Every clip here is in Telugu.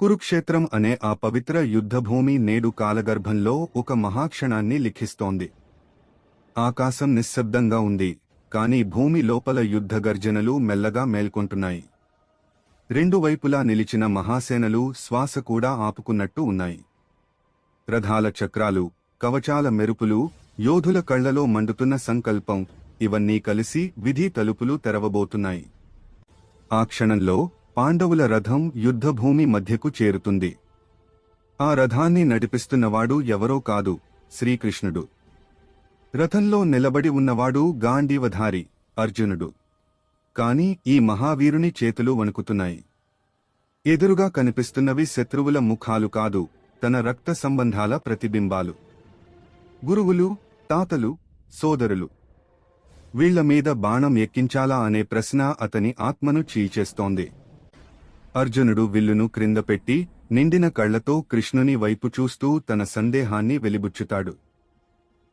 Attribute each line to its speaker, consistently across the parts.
Speaker 1: కురుక్షేత్రం అనే ఆ పవిత్ర యుద్ధభూమి నేడు కాలగర్భంలో ఒక మహాక్షణాన్ని లిఖిస్తోంది. ఆకాశం నిశ్శబ్దంగా ఉంది, కాని భూమి లోపల యుద్ధ గర్జనలు మెల్లగా మేల్కొంటున్నాయి. రెండు వైపులా నిలిచిన మహాసేనలు శ్వాస కూడా ఆపుకున్నట్టు ఉన్నాయి. రథాల చక్రాలు, కవచాల మెరుపులు, యోధుల కళ్లలో మండుతున్న సంకల్పం ఇవన్నీ కలిసి విధి తలుపులు తెరవబోతున్నాయి. ఆ క్షణంలో పాండవుల రథం యుద్ధభూమి మధ్యకు చేరుతుంది. ఆ రథాన్ని నడిపిస్తున్నవాడు ఎవరో కాదు, శ్రీకృష్ణుడు. రథంలో నిలబడి ఉన్నవాడు గాంధీవధారి అర్జునుడు. కాని ఈ మహావీరుని చేతులు వణుకుతున్నాయి. ఎదురుగా కనిపిస్తున్నవి శత్రువుల ముఖాలు కాదు, తన రక్త సంబంధాల ప్రతిబింబాలు. గురువులు, తాతలు, సోదరులు. వీళ్ల మీద బాణం ఎక్కించాలా అనే ప్రశ్న అతని ఆత్మను చీల్చేస్తోంది. అర్జునుడు విల్లును క్రింద పెట్టి నిండిన కళ్లతో కృష్ణుని వైపు చూస్తూ తన సందేహాన్ని వెలిబుచ్చుతాడు.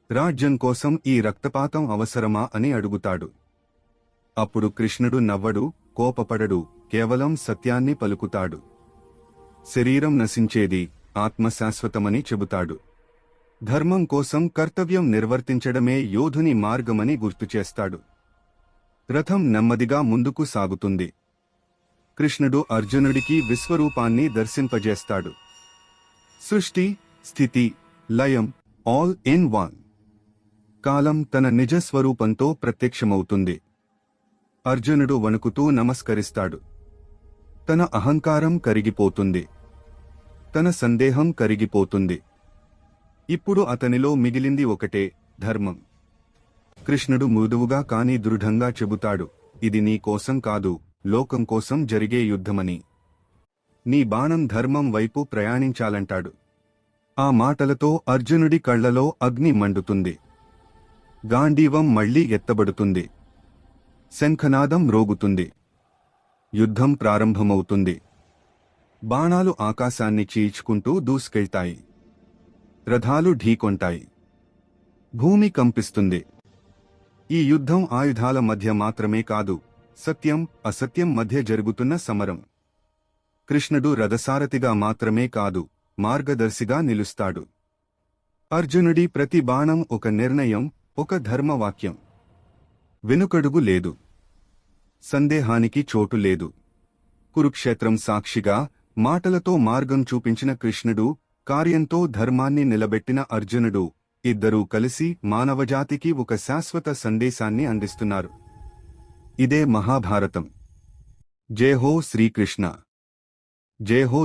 Speaker 1: రాజ్యం కోసం ఈ రక్తపాతం అవసరమా అని అడుగుతాడు. అప్పుడు కృష్ణుడు నవ్వడు, కోపపడడు, కేవలం సత్యాన్ని పలుకుతాడు. శరీరం నశించేది, ఆత్మ శాశ్వతమని చెబుతాడు. ధర్మం కోసం కర్తవ్యం నిర్వర్తించడమే యోధుని మార్గమని గుర్తుచేస్తాడు. రథం నెమ్మదిగా ముందుకు సాగుతుంది. కృష్ణుడు అర్జునుడికి విశ్వరూపాన్ని దర్శింపజేస్తాడు. సృష్టి, స్థితి, లయం ఆల్ ఇన్ వన్. కాలం తన నిజ స్వరూపంతో ప్రత్యక్షమవుతుంది. అర్జునుడు వణుకుతూ నమస్కరిస్తాడు. తన అహంకారం కరిగిపోతుంది. తన సందేహం కరిగిపోతుంది. ఇప్పుడు అతనిలో మిగిలింది ఒకటే, ధర్మం. కృష్ణుడు మృదువుగా కాని దృఢంగా చెబుతాడు, ఇది నీ కోసం కాదు, లోకం కోసం జరిగే యుద్ధమని. నీ బాణం ధర్మం వైపు ప్రయాణించాలంటాడు. ఆ మాటలతో అర్జునుడి కళ్లలో అగ్ని మండుతుంది. గాంధీవం మళ్లీ ఎత్తబడుతుంది. శంఖనాదం మ్రోగుతుంది. యుద్ధం ప్రారంభమవుతుంది. బాణాలు ఆకాశాన్ని చీల్చుకుంటూ దూసుకెళ్తాయి. రథాలు ఢీకొంటాయి. భూమి కంపిస్తుంది. ఈ యుద్ధం ఆయుధాల మధ్య మాత్రమే కాదు, సత్యం, అసత్యం మధ్య జరుగుతున్న సమరం. కృష్ణుడు రథసారథిగా మాత్రమే కాదు, మార్గదర్శిగా నిలుస్తాడు. అర్జునుడి ప్రతి బాణం ఒక నిర్ణయం, ఒక ధర్మవాక్యం. వెనుకడుగు లేదు. సందేహానికి చోటు లేదు. కురుక్షేత్రం సాక్షిగా మాటలతో మార్గం చూపించిన కృష్ణుడు, కార్యంతో ధర్మాన్ని నిలబెట్టిన అర్జునుడు, ఇద్దరూ కలిసి మానవజాతికి ఒక శాశ్వత సందేశాన్ని అందిస్తున్నారు. ఇదే మహాభారతం. జై హో శ్రీకృష్ణ. జై హో